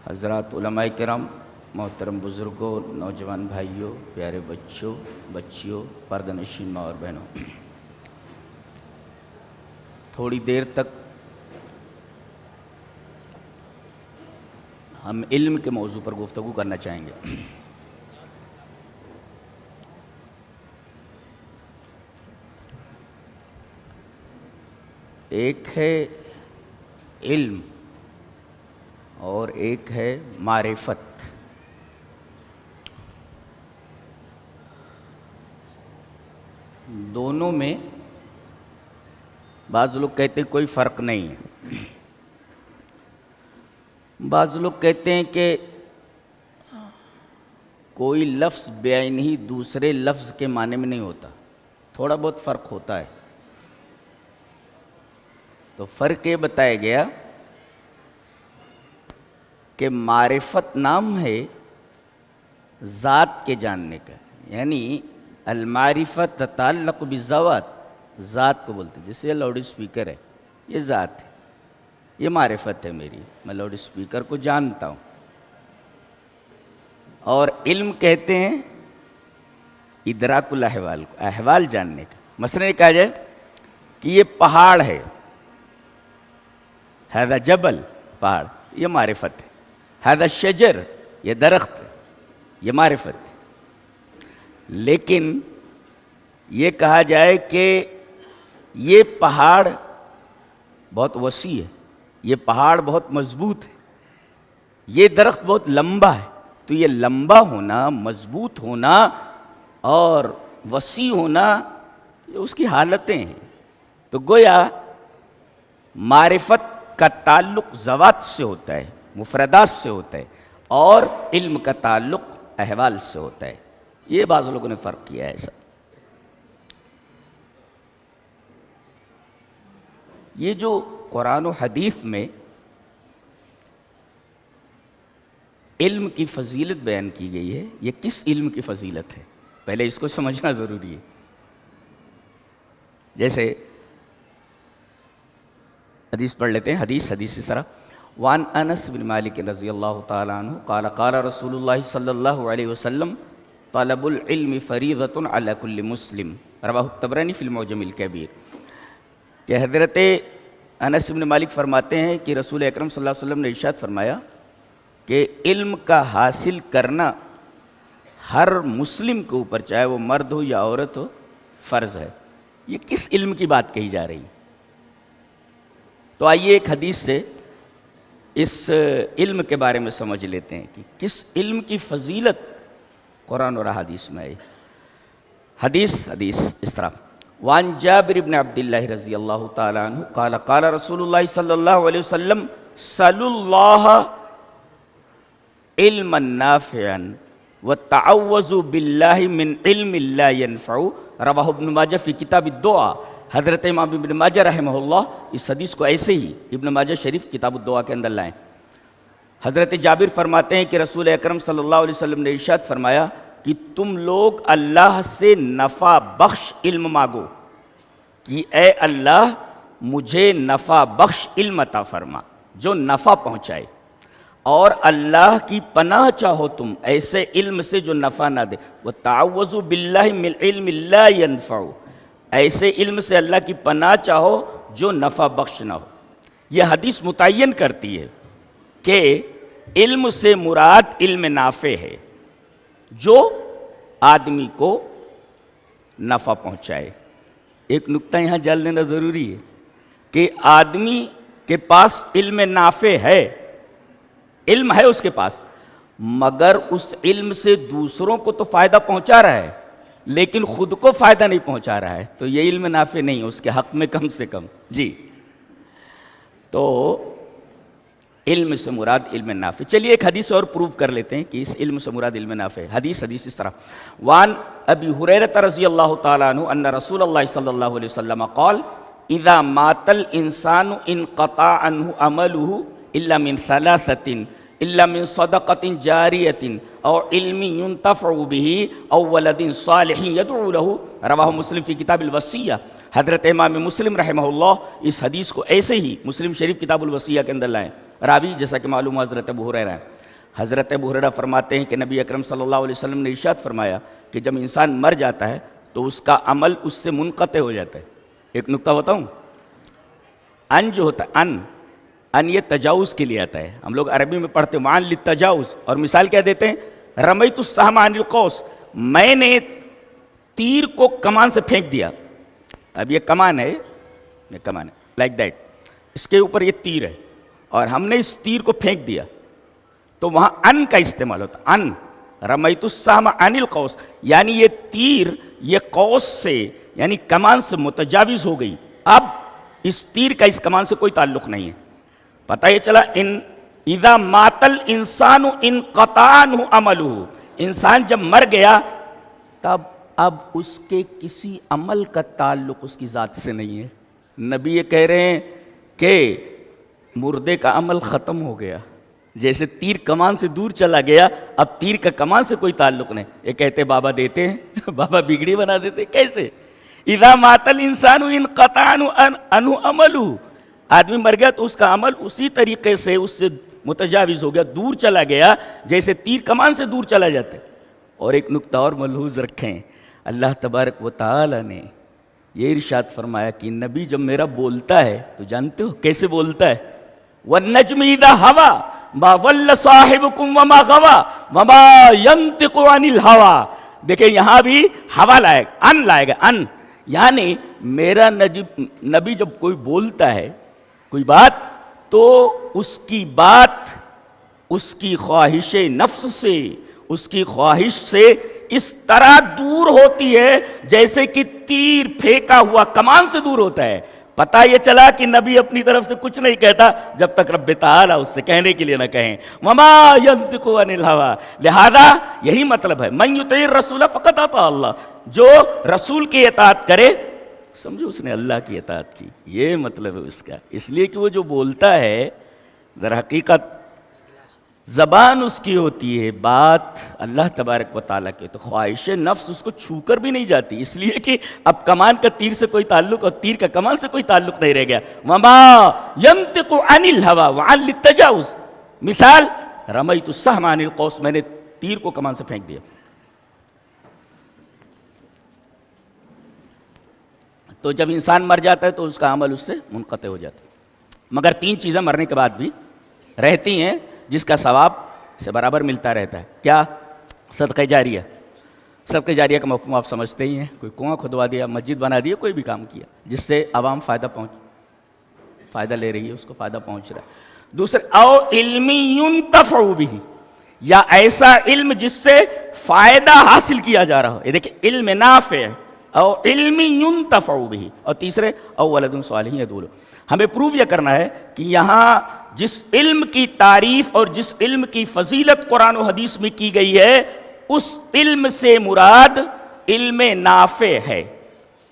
حضرات علماء کرام، محترم بزرگوں، نوجوان بھائیوں، پیارے بچوں، بچیوں، پردہ نشین ماں اور بہنوں، تھوڑی دیر تک ہم علم کے موضوع پر گفتگو کرنا چاہیں گے۔ ایک ہے علم اور ایک ہے معرفت۔ دونوں میں بعض لوگ کہتے ہیں کوئی فرق نہیں ہے، بعض لوگ کہتے ہیں کہ کوئی لفظ بعینہ دوسرے لفظ کے معنی میں نہیں ہوتا، تھوڑا بہت فرق ہوتا ہے۔ تو فرق یہ بتایا گیا کہ معرفت نام ہے ذات کے جاننے کا، یعنی المعرفت تتعلق بالذوات، ذات کو بولتے ہیں۔ جیسے لاؤڈ اسپیکر ہے، یہ ذات ہے، یہ معرفت ہے میری، میں لاؤڈ اسپیکر کو جانتا ہوں۔ اور علم کہتے ہیں ادراک الاحوال کو، احوال جاننے کا۔ مثلا یہ کہا جائے کہ یہ پہاڑ ہے، ھذا جبل، پہاڑ، یہ معرفت ہے۔ ھذا شجر، یہ درخت ہے، یہ معرفت ہے۔ لیکن یہ کہا جائے کہ یہ پہاڑ بہت وسیع ہے، یہ پہاڑ بہت مضبوط ہے، یہ درخت بہت لمبا ہے، تو یہ لمبا ہونا، مضبوط ہونا اور وسیع ہونا یہ اس کی حالتیں ہیں۔ تو گویا معرفت کا تعلق ذوات سے ہوتا ہے، مفردات سے ہوتا ہے، اور علم کا تعلق احوال سے ہوتا ہے۔ یہ بعض لوگوں نے فرق کیا ہے ایسا۔ یہ جو قرآن و حدیث میں علم کی فضیلت بیان کی گئی ہے، یہ کس علم کی فضیلت ہے؟ پہلے اس کو سمجھنا ضروری ہے۔ جیسے حدیث پڑھ لیتے ہیں، حدیث اس طرح: وعن انس بن مالک رضی اللہ تعالیٰ عنہ قال قال رسول اللہ صلی اللہ علیہ وسلم طلب العلم فریضۃ علی کل مسلم، رواہ الطبرانی فی المعجم الکبیر۔ کہ حضرت انس بن مالک فرماتے ہیں کہ رسول اکرم صلی اللہ علیہ وسلم نے ارشاد فرمایا کہ علم کا حاصل کرنا ہر مسلم کے اوپر، چاہے وہ مرد ہو یا عورت ہو، فرض ہے۔ یہ کس علم کی بات کہی جا رہی ہے؟ تو آئیے ایک حدیث سے اس علم کے بارے میں سمجھ لیتے ہیں کہ کس علم کی فضیلت قرآن اور حدیث میں ہے۔ حدیث اس طرح: وعن جابر بن عبد اللہ رضی اللہ تعالیٰ عنہ قال قال رسول اللہ صلی اللہ علیہ وسلم سلوا اللہ علما نافعا وتعوذوا باللہ من علم لا ينفع، رواہ ابن ماجہ فی کتاب الدعاء۔ حضرت امام ابن ماجہ رحمہ اللہ اس حدیث کو ایسے ہی ابن ماجہ شریف کتاب الدعاء کے اندر لائیں۔ حضرت جابر فرماتے ہیں کہ رسول اکرم صلی اللہ علیہ وسلم نے ارشاد فرمایا کہ تم لوگ اللہ سے نفع بخش علم مانگو، کہ اے اللہ مجھے نفع بخش علم عطا فرما جو نفع پہنچائے، اور اللہ کی پناہ چاہو تم ایسے علم سے جو نفع نہ دے۔ وَتَعَوَّذُوا بِاللَّهِ مِنْ عِلْمٍ لَا يَنْفَعُ، ایسے علم سے اللہ کی پناہ چاہو جو نفع بخش نہ ہو۔ یہ حدیث متعین کرتی ہے کہ علم سے مراد علم نافع ہے جو آدمی کو نفع پہنچائے۔ ایک نکتہ یہاں جان لینا ضروری ہے کہ آدمی کے پاس علم نافع ہے، علم ہے اس کے پاس، مگر اس علم سے دوسروں کو تو فائدہ پہنچا رہا ہے لیکن خود کو فائدہ نہیں پہنچا رہا ہے، تو یہ علم نافع نہیں ہے اس کے حق میں کم سے کم۔ جی، تو علم سے مراد علم نافع۔ چلیے ایک حدیث اور پروف کر لیتے ہیں کہ اس علم سے مراد علم نافع ہے۔ حدیث اس طرح: وعن ابی ہریرہ رضی اللہ تعالیٰ عنہ ان رسول اللہ صلی اللہ علیہ وسلم قال اذا مات الانسان انقطع عنہ عملہ الا من ثلاثۃ الا من صدقۃ جاریۃ او علم ينتفع به او ولد صالح يدعو له، رواہ مسلم فی کتاب الوصیہ۔ حضرت امام مسلم رحمہ اللہ اس حدیث کو ایسے ہی مسلم شریف کتاب الوصیہ کے اندر لائیں۔ راوی جیسا کہ معلوم حضرت ابو ہریرہ ہے۔ حضرت ابو ہریرہ فرماتے ہیں کہ نبی اکرم صلی اللہ علیہ وسلم نے ارشاد فرمایا کہ جب انسان مر جاتا ہے تو اس کا عمل اس سے منقطع ہو جاتا ہے۔ ایک نکتہ بتاؤں، ان جو ہوتا ہے ان یہ تجاوز کے لیے آتا ہے، ہم لوگ عربی میں پڑھتے ہیں وعن للتجاوز، اور مثال کیا دیتے ہیں، رمیت السہم عن القوس، میں نے تیر کو کمان سے پھینک دیا۔ اب یہ کمان ہے لائک دیٹ، اس کے اوپر یہ تیر ہے اور ہم نے اس تیر کو پھینک دیا، تو وہاں ان کا استعمال ہوتا ہے، ان رمیت السہم عن القوس، یعنی یہ تیر یہ قوس سے یعنی کمان سے متجاوز ہو گئی، اب اس تیر کا اس کمان سے کوئی تعلق نہیں ہے۔ پتہ یہ چلا اذا مات الانسان انقطع عنہ عملہ، انسان جب مر گیا تب اب اس کے کسی عمل کا تعلق اس کی ذات سے نہیں ہے۔ نبی یہ کہہ رہے ہیں کہ مردے کا عمل ختم ہو گیا، جیسے تیر کمان سے دور چلا گیا اب تیر کا کمان سے کوئی تعلق نہیں۔ یہ کہتے بابا دیتے ہیں بابا بگڑی بنا دیتے، کیسے؟ اذا مات الانسان انقطع عنہ عملہ، آدمی مر گیا تو اس کا عمل اسی طریقے سے اس سے متجاوز ہو گیا، دور چلا گیا، جیسے تیر کمان سے دور چلا جاتا ہے۔ اور ایک نکتہ اور ملحوظ رکھیں، اللہ تبارک و تعالی نے یہ ارشاد فرمایا کہ نبی جب میرا بولتا ہے تو جانتے ہو کیسے بولتا ہے، وَالنَّجْمِ إِذَا هَوَى مَا ضَلَّ صَاحِبُكُمْ وَمَا غَوَى وَمَا يَنطِقُ عَنِ الْهَوَى۔ دیکھیں یہاں بھی ہوا لائے گا، ان لائے گا، ان، یعنی میرا نبی جب کوئی بولتا ہے کوئی بات تو اس کی بات اس کی خواہش نفس سے، اس کی خواہش سے اس طرح دور ہوتی ہے جیسے کہ تیر پھینکا ہوا کمان سے دور ہوتا ہے۔ پتہ یہ چلا کہ نبی اپنی طرف سے کچھ نہیں کہتا جب تک رب تعالی اس سے کہنے کے لیے نہ کہیں، وما ينطق عن الهوى۔ لہذا یہی مطلب ہے من یطیع الرسول فقد اطاع اللہ، جو رسول کی اطاعت کرے سمجھو اس نے اللہ کی اطاعت کی، یہ مطلب ہے اس کا۔ اس لیے کہ وہ جو بولتا ہے در حقیقت زبان اس کی ہوتی ہے، بات اللہ تبارک و تعالیٰ کی، تو خواہش نفس اس کو چھو کر بھی نہیں جاتی، اس لیے کہ اب کمان کا تیر سے کوئی تعلق اور تیر کا کمان سے کوئی تعلق نہیں رہ گیا۔ وما ينطق عن الهوى وعن للتجاوز، مثال رمیت السہم عن القوس، میں نے تیر کو کمان سے پھینک دیا۔ تو جب انسان مر جاتا ہے تو اس کا عمل اس سے منقطع ہو جاتا ہے، مگر تین چیزیں مرنے کے بعد بھی رہتی ہیں جس کا ثواب سے برابر ملتا رہتا ہے۔ کیا؟ صدقہ جاریہ۔ صدقہ جاریہ کا مفہوم آپ سمجھتے ہی ہیں، کوئی کنواں کھدوا دیا، مسجد بنا دیا، کوئی بھی کام کیا جس سے عوام فائدہ لے رہی ہے، اس کو فائدہ پہنچ رہا ہے۔ دوسرے او علم ينتفع به، یا ایسا علم جس سے فائدہ حاصل کیا جا رہا ہو، یہ دیکھیں علم نافع او علم ينتفع به، اور تیسرے او ولد صالح يدعو له۔ ہمیں پروو یہ کرنا ہے کہ یہاں جس علم کی تعریف اور جس علم کی فضیلت قرآن و حدیث میں کی گئی ہے اس علم سے مراد علم نافع ہے۔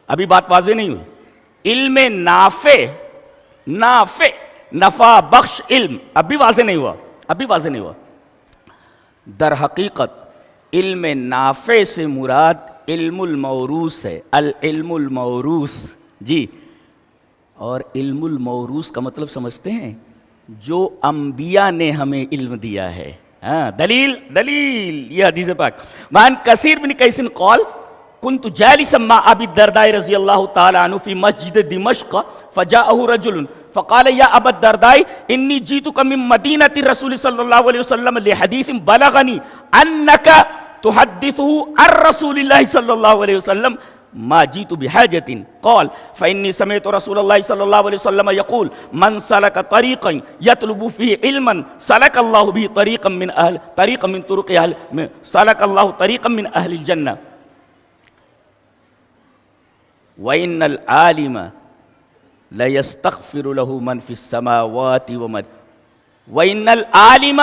ابھی بات واضح نہیں ہوئی، علم نافع نفع بخش علم ابھی واضح نہیں ہوا۔ در حقیقت علم نافع سے مراد علم الموروث ہے، العلم الموروث جی۔ اور علم الموروث کا مطلب سمجھتے ہیں؟ جو انبیاء نے ہمیں علم دیا ہے۔ دلیل یہ حدیث پاک، وعن کثیر بن قیس قال كنت جالسا مع ابي الدرداء رضي الله تعالى عنه في مسجد دمشق فجاءه رجل فقال يا ابا الدرداء اني جئتك من مدينة الرسول صلى الله عليه وسلم لحديث بلغني انك تحدثه عن رسول الله صلى الله عليه وسلم ما جئت بحاجة قال فإني سمعت رسول الله صلى الله عليه وسلم يقول من سلك طريقا يطلب فيه علما سلك الله به طريقا من طرق أهل سلك الله طريقا من أهل الجنة وإن العالم لا يستغفر له من في السماوات ومن وإن العالم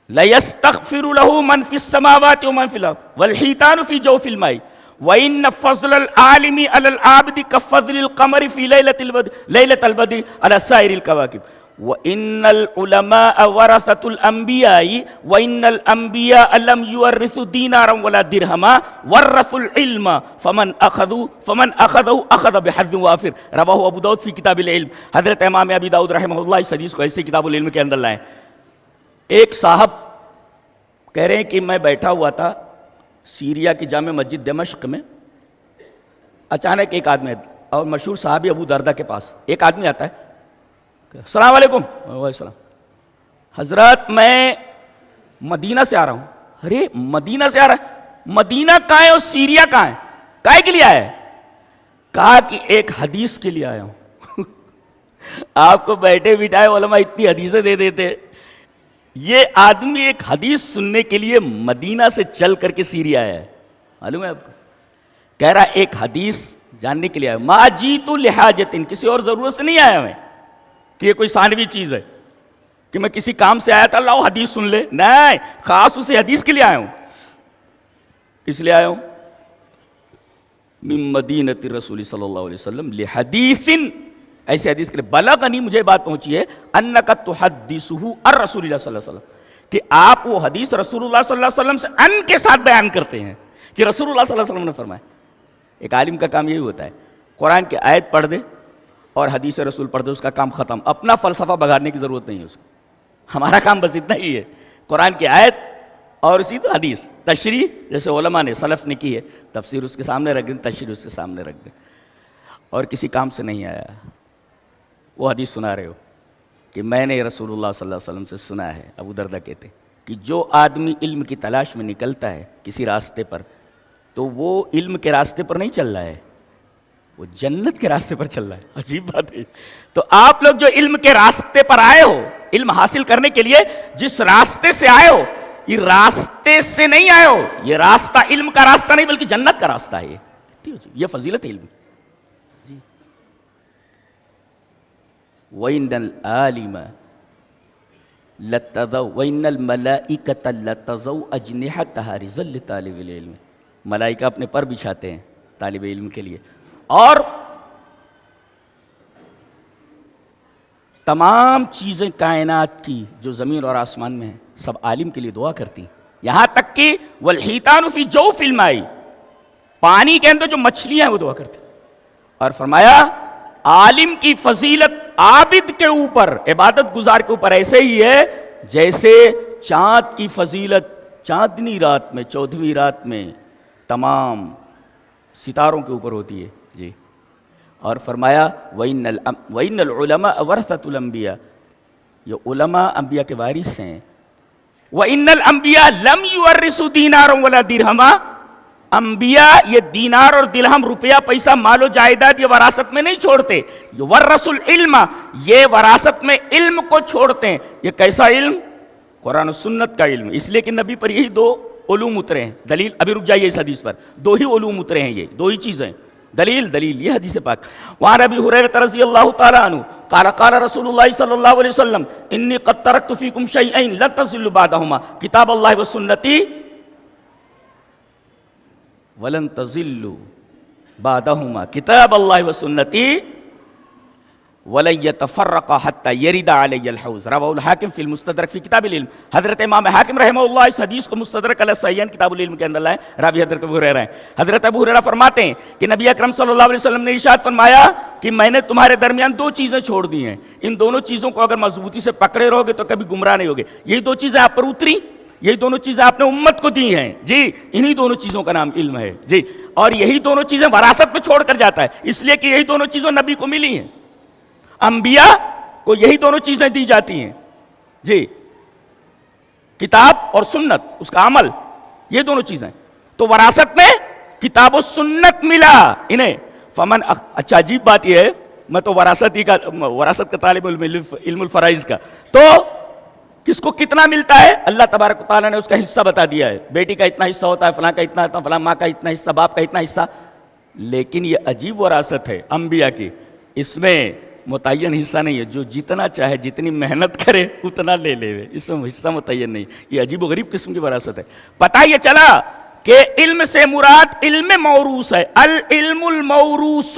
لا يستغفر له من في السماوات ومن في الأرض والحيتان في جوف الماء وَإِنَّ فَضْلَ الْعَالِمِ عَلَى الْعَابِدِ كَفَضْلِ الْقَمَرِ فِي لَيْلَةِ الْبَدْرِ عَلَى سَائِرِ الْكَوَاكِبِ وَإِنَّ الْعُلَمَاءَ وَرَثَةُ الْأَنْبِيَاءِ وَإِنَّ الْأَنْبِيَاءَ لَمْ يُوَرِّثُوا دِينَارًا وَلَا دِرْهَمًا وَرَّثُوا الْعِلْمَ فَمَنْ أَخَذَهُ أَخَذَ بِحَظٍّ وَافِرٍ رواہ ابو داؤد فی کتاب العلم. حضرت امام ابی داؤد رحمہ اللہ اس حدیث کو ایسے کتاب العلم کے اندر لائیں. ایک صاحب کہہ رہے ہیں کہ میں بیٹھا ہوا تھا سیریا کی جامع مسجد دمشق میں، اچانک ایک آدمی، اور مشہور صحابی ابو دردہ کے پاس ایک آدمی آتا ہے، السلام علیکم. وعلیکم السلام. حضرت میں مدینہ سے آ رہا ہوں. ارے مدینہ سے آ رہا ہے؟ مدینہ کہاں ہے اور سیریا کہاں ہے؟ کائے کے لیے آیا ہے؟ کہا کہ ایک حدیث کے لیے آیا ہوں. آپ کو بیٹھے بٹھائے علماء اتنی حدیثیں دے دیتے، یہ آدمی ایک حدیث سننے کے لیے مدینہ سے چل کر کے سیریا آیا ہے. معلوم ہے آپ کو؟ کہہ رہا ایک حدیث جاننے کے لیے آیا. ما جیت لحاجت، کسی اور ضرورت سے نہیں آیا میں کہ یہ کوئی ثانوی چیز ہے کہ میں کسی کام سے آیا تھا اللہ حدیث سن لے، نہیں، خاص اسے حدیث کے لیے آیا ہوں. کس لیے آیا ہوں؟ من مدینۃ رسول صلی اللہ علیہ وسلم لحدیث، ایسے حدیث کے لیے بلغنی، مجھے بات پہنچی ہے، انک تحدثہ عن رسول اللہ صلی اللہ علیہ وسلم، کہ آپ وہ حدیث رسول اللہ صلی اللہ علیہ وسلم سے ان کے ساتھ بیان کرتے ہیں کہ رسول اللہ صلی اللہ علیہ وسلم نے فرمایا. ایک عالم کا کام یہی ہوتا ہے، قرآن کی آیت پڑھ دے اور حدیث رسول پڑھ دے، اس کا کام ختم. اپنا فلسفہ بگاڑنے کی ضرورت نہیں ہے اس کو. ہمارا کام بس اتنا ہی ہے، قرآن کی آیت اور اسی تو حدیث، تشریح جیسے علماء نے سلف نے کی ہے، تفسیر اس کے سامنے رکھ دیں، تشریح اس کے سامنے رکھ دیں. اور کسی کام سے نہیں آیا. وہ حدیث سنا رہے ہو کہ میں نے رسول اللہ صلی اللہ علیہ وسلم سے سنا ہے. ابو دردہ کہتے کہ جو آدمی علم کی تلاش میں نکلتا ہے کسی راستے پر، تو وہ علم کے راستے پر نہیں چل رہا ہے، وہ جنت کے راستے پر چل رہا ہے. عجیب بات ہے. تو آپ لوگ جو علم کے راستے پر آئے ہو، علم حاصل کرنے کے لیے جس راستے سے آئے ہو، یہ راستے سے نہیں آئے ہو، یہ راستہ علم کا راستہ نہیں بلکہ جنت کا راستہ ہے. یہ فضیلت علم. جی وَإِنَّ الْعَالِمَ لَتَّضَوْا وَإِنَّ الْمَلَائِكَةَ لَتَضَوْا أَجْنِحَتَهَا رِضًا لِطَالِبِ الْعِلْمِ. ملائکہ اپنے پر بچھاتے ہیں طالب علم کے لیے، اور تمام چیزیں کائنات کی جو زمین اور آسمان میں ہیں سب عالم کے لیے دعا کرتی ہیں. یہاں تک کہ وَالْحِيتَانُ فِي جَوْفِ الْمَاءِ، پانی کے اندر جو مچھلیاں ہیں وہ دعا کرتی ہیں. اور فرمایا عالم کی فضیلت عابد کے اوپر، عبادت گزار کے اوپر ایسے ہی ہے جیسے چاند کی فضیلت چاندنی رات میں، 14ویں رات میں تمام ستاروں کے اوپر ہوتی ہے. جی اور فرمایا وَإِنَّ الْعُلَمَاءَ وَرَثَةُ الْأَنْبِيَاءِ، یہ علماء انبیاء کے وارث ہیں. وَإِنَّ الْأَنْبِيَاءَ لَمْ يُوَرِّثُوا دِينَارًا وَلَا دِرْهَمًا، انبیاء یہ دینار اور درہم، روپیہ پیسہ، مال و جائیداد یہ وراثت میں نہیں چھوڑتے. وَرَّثُوا الْعِلْمَ، یہ وراثت میں علم کو چھوڑتے ہیں. یہ کیسا علم؟ قرآن و سنت کا علم. اس لیے کہ نبی پر یہی دو علوم اترے ہیں. دلیل ابھی رک جائیے، اس حدیث پر دو ہی علوم اترے ہیں، یہ دو ہی چیزیں. دلیل یہ حدیث پاک. وعن ابی ہریرہ رضی اللہ تعالی عنہ قال قال رسول اللہ صلی اللہ علیہ وسلم انی قد ترکت فیکم شیئین لن تضلوا بعدہما کتاب اللہ و سنتی ولن تضلوا بعدہما کتاب اللہ و سنتی ولن يتفرقا حتى يرد علي الحوض رواه الحاکم فی المستدرک فی کتاب العلم. حضرت امام حاکم رحمہ اللہ اس حدیث کو مستدرک علی الصحیحین کتاب العلم کے اندر لائے. راوی حضرت ابو ہریرہ ہیں. حضرت ابو ہریرہ فرماتے ہیں کہ نبی اکرم صلی اللہ علیہ وسلم نے ارشاد فرمایا کہ میں نے تمہارے درمیان دو چیزیں چھوڑ دی ہیں، ان دونوں چیزوں کو اگر مضبوطی سے پکڑے رہو گے تو کبھی گمراہ نہیں ہوگے. یہی دو چیزیں آپ پر اتری، یہی دونوں چیزیں آپ نے امت کو دی ہیں. جی انہی دونوں چیزوں کا نام علم ہے. جی اور یہی دونوں چیزیں وراثت میں چھوڑ کر جاتا ہے، اس لیے کہ یہی دونوں چیزیں نبی کو ملی ہیں. انبیاء کو یہی دونوں چیزیں دی جاتی ہیں. جی کتاب اور سنت، اس کا عمل، یہ دونوں چیزیں. تو وراثت میں کتاب و سنت ملا انہیں. فمن اچھا عجیب بات یہ ہے، میں تو وراثت کا طالب علم الفرائض کا، تو کس کو کتنا ملتا ہے اللہ تبارک و تعالیٰ نے اس کا حصہ بتا دیا ہے. بیٹی کا اتنا حصہ ہوتا ہے، فلاں کا اتنا، فلاں ماں کا اتنا حصہ، باپ کا اتنا حصہ. لیکن یہ عجیب وراثت ہے انبیاء کی، اس میں متعین حصہ نہیں ہے. جو جتنا چاہے جتنی محنت کرے اتنا لے لے، اس میں حصہ متعین نہیں. یہ عجیب و غریب قسم کی وراثت ہے. پتہ یہ چلا کہ علم سے مراد علم موروث ہے. العلم الموروث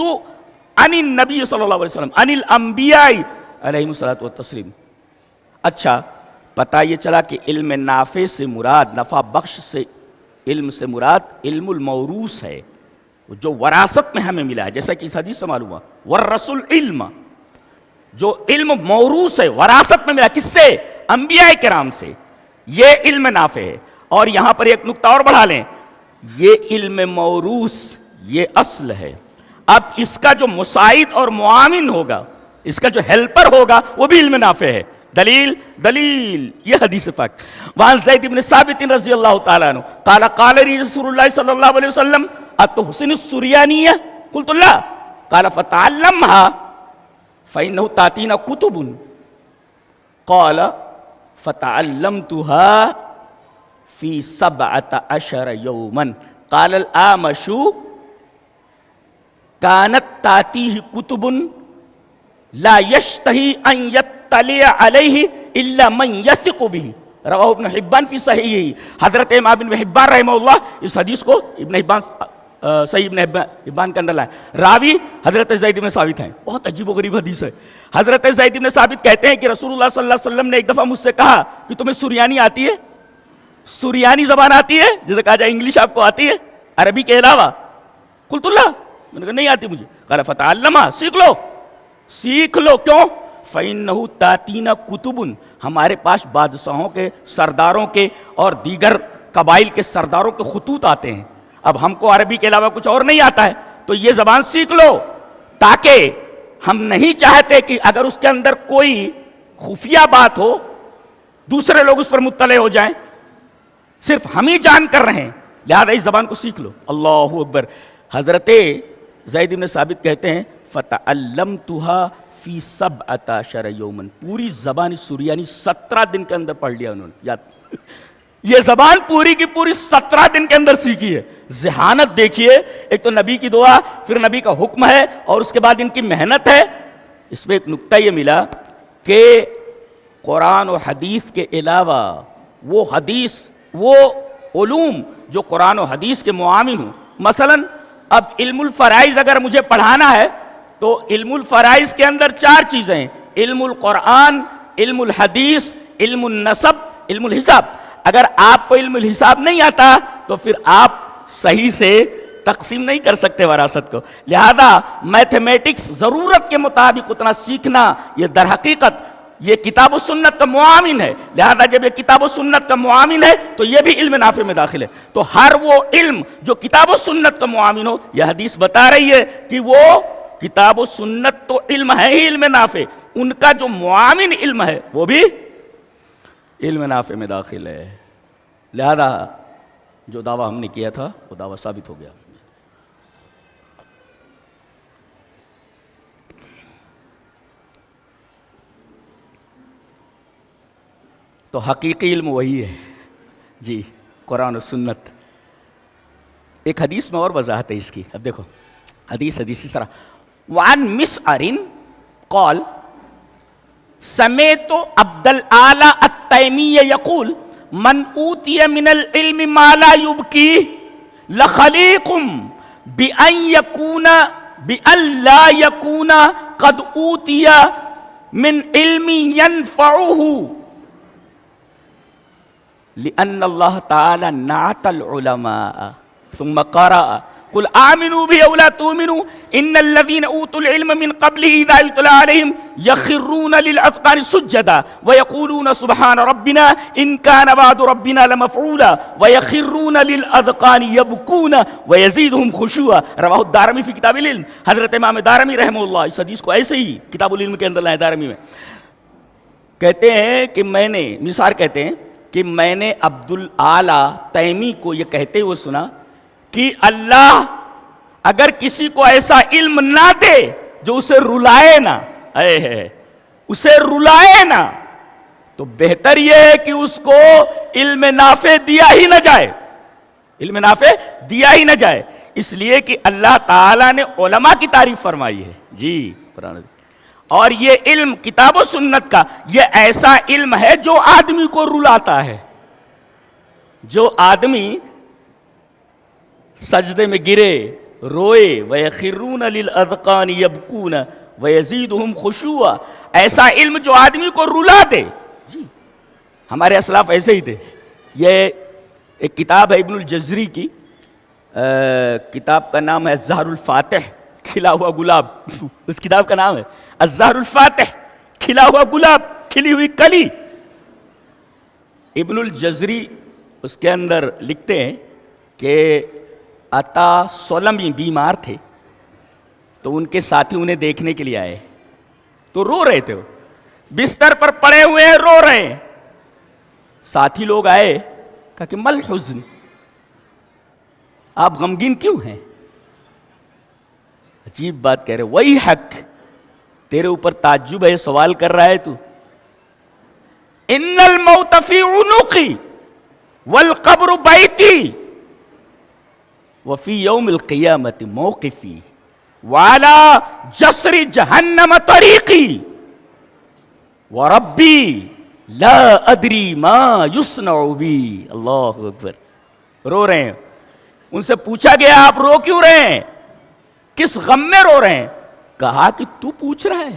عن النبی صلی اللہ علیہ وسلم عن الانبیاء علیہم الصلوۃ والتسلیم. اچھا پتہ یہ چلا کہ علم نافع سے مراد، نفع بخش سے علم سے مراد علم الموروث ہے، جو وراثت میں ہمیں ملا ہے، جیسا کہ اس حدیث سے معلوم ہوا ورث العلم، جو علم موروث ہے وراثت میں ملا. کس سے؟ انبیاء کرام سے. یہ علم نافع ہے. اور یہاں پر ایک نقطہ اور بڑھا لیں، یہ علم موروث یہ اصل ہے. اب اس کا جو مساعد اور معاون ہوگا، اس کا جو ہیلپر ہوگا، وہ بھی علم نافع ہے. دلیل یہ حدیث پاک. وعن زید بن ثابت رضی اللہ تعالیٰ عنہ قال قال رسول اللہ صلی اللہ علیہ وسلم اتحسن السریانیہ قلت لا قال فتعلمها فإنه تأتينا كتب قال فتعلمتها في 17 يوما قال الأعمش كانت تأتيه كتب لا يشتهي أن يطلع عليه إلا من يثق به رواہ ابن حبان فی صحیح. حضرت امام ابن حبان رحمہ اللہ اس حدیث کو ابن حبان صحیح ابن حبان کے اندر لائے. راوی حضرت زید بن ثابت ہیں. بہت عجیب و غریب حدیث ہے. حضرت زید بن ثابت کہتے ہیں کہ رسول اللہ صلی اللہ علیہ وسلم نے ایک دفعہ مجھ سے کہا کہ تمہیں سریانی آتی ہے؟ سریانی زبان آتی ہے جسے کہا جائے انگلش آپ کو آتی ہے عربی کے علاوہ؟ قلت اللہ، میں نے کہا نہیں آتی مجھے. قال فتعلمها، سیکھ لو. کیوں؟ فَإِنَّهُ تَأْتِينَا كُتُبٌ، ہمارے پاس بادشاہوں کے، سرداروں کے اور دیگر قبائل کے سرداروں کے خطوط آتے ہیں. اب ہم کو عربی کے علاوہ کچھ اور نہیں آتا ہے، تو یہ زبان سیکھ لو، تاکہ ہم نہیں چاہتے کہ اگر اس کے اندر کوئی خفیہ بات ہو دوسرے لوگ اس پر مطلع ہو جائیں. صرف ہم ہی جان کر رہے ہیں، لہذا اس زبان کو سیکھ لو. اللہ اکبر. حضرت زید بن ثابت کہتے ہیں فَتَعَلَّمْتُهَا فی 17 یومن، پوری زبان سریانی 17 دن کے اندر پڑھ لیا انہوں نے. یاد یہ زبان پوری کی پوری 17 دن کے اندر سیکھی ہے. ذہانت دیکھیے، ایک تو نبی کی دعا، پھر نبی کا حکم ہے، اور اس کے بعد ان کی محنت ہے. اس میں ایک نقطہ یہ ملا کہ قرآن و حدیث کے علاوہ وہ حدیث، وہ علوم جو قرآن و حدیث کے معاون ہوں. مثلا اب علم الفرائض اگر مجھے پڑھانا ہے تو علم الفرائض کے اندر 4 چیزیں ہیں: علم القرآن، علم الحدیث، علم النسب، علم الحساب. اگر آپ کو علم الحساب نہیں آتا تو پھر آپ صحیح سے تقسیم نہیں کر سکتے وراثت کو. لہذا میتھمیٹکس ضرورت کے مطابق اتنا سیکھنا یہ در حقیقت یہ کتاب و سنت کا معاون ہے. لہذا جب یہ کتاب و سنت کا معاون ہے تو یہ بھی علم نافع میں داخل ہے. تو ہر وہ علم جو کتاب و سنت کا معاون ہو، یہ حدیث بتا رہی ہے کہ وہ کتاب و سنت تو علم ہے ہی علم نافع، ان کا جو معاون علم ہے وہ بھی علم نافع میں داخل ہے. لہذا جو دعویٰ ہم نے کیا تھا وہ دعویٰ ثابت ہو گیا. تو حقیقی علم وہی ہے جی، قرآن و سنت. ایک حدیث میں اور وضاحت ہے اس کی. اب دیکھو حدیث اس طرح: وعن مسعر قال سمعت عبد الاعلی التیمی یقول من اوتی من العلم ما لا یبکی لخلیق بأن لا یکون قد اوتی من علم ینفعه لأن اللہ تعالی نعت العلماء ثم قرأ قل آمنوا به أو لا تؤمنوا إن الذين أوتوا العلم من قبله إذا يتلى عليهم يخرون للأذقان سجدا ويقولون سبحان ربنا إن كان وعد ربنا لمفعولا ويخرون للأذقان يبكون ويزيدهم خشوعا. رواہ الدارمی فی کتاب العلم. حضرت امام دارمی رحمہ اللہ اس حدیث کو ایسے ہی کتاب العلم کے اندر لائے. دارمی میں کہتے ہیں کہ میں نے، مسعر کہتے ہیں کہ میں نے عبد الاعلی تیمی کو یہ کہتے ہوئے سنا کہ اللہ اگر کسی کو ایسا علم نہ دے جو اسے رلائے نہ، اسے رلائے نہ، تو بہتر یہ ہے کہ اس کو علم نافع دیا ہی نہ جائے. علم نافع دیا ہی نہ جائے، اس لیے کہ اللہ تعالیٰ نے علماء کی تعریف فرمائی ہے جی قرآن. اور یہ علم کتاب و سنت کا یہ ایسا علم ہے جو آدمی کو رلاتا ہے. جو آدمی سجدے میں گرے، روئے، وَيَخِرُّونَ لِلْأَذْقَانِ يَبْكُونَ وَيَزِيدُهُمْ خُشُوعًا، ایسا علم جو آدمی کو رلا دے. جی ہمارے اسلاف ایسے ہی تھے. یہ ایک کتاب ہے ابن الجزری کی، کتاب کا نام ہے الزہر الفاتح، کھلا ہوا گلاب. اس کتاب کا نام ہے الزہر الفاتح، کھلا ہوا گلاب، کھلی ہوئی کلی. ابن الجزری اس کے اندر لکھتے ہیں کہ عطا سلمی بیمار تھے تو ان کے ساتھی انہیں دیکھنے کے لیے آئے تو رو رہے تھے، وہ بستر پر پڑے ہوئے ہیں، رو رہے ہیں. ساتھی لوگ آئے، کہا کہ مل حزن، آپ غمگین کیوں ہیں؟ عجیب بات کہہ رہے، وہی حق، تیرے اوپر تعجب ہے، سوال کر رہا ہے تو. ان الموت فی عنقی والقبر بیتی وفی یوم القیامت موقفی وعلی جسر جہنم طریقی وربی لا ادری ما یصنع بی. اللہ اکبر. رو رہے ہیں. ان سے پوچھا گیا آپ رو کیوں رہے ہیں، کس غم میں رو رہے ہیں؟ کہا کہ تو پوچھ رہا ہے،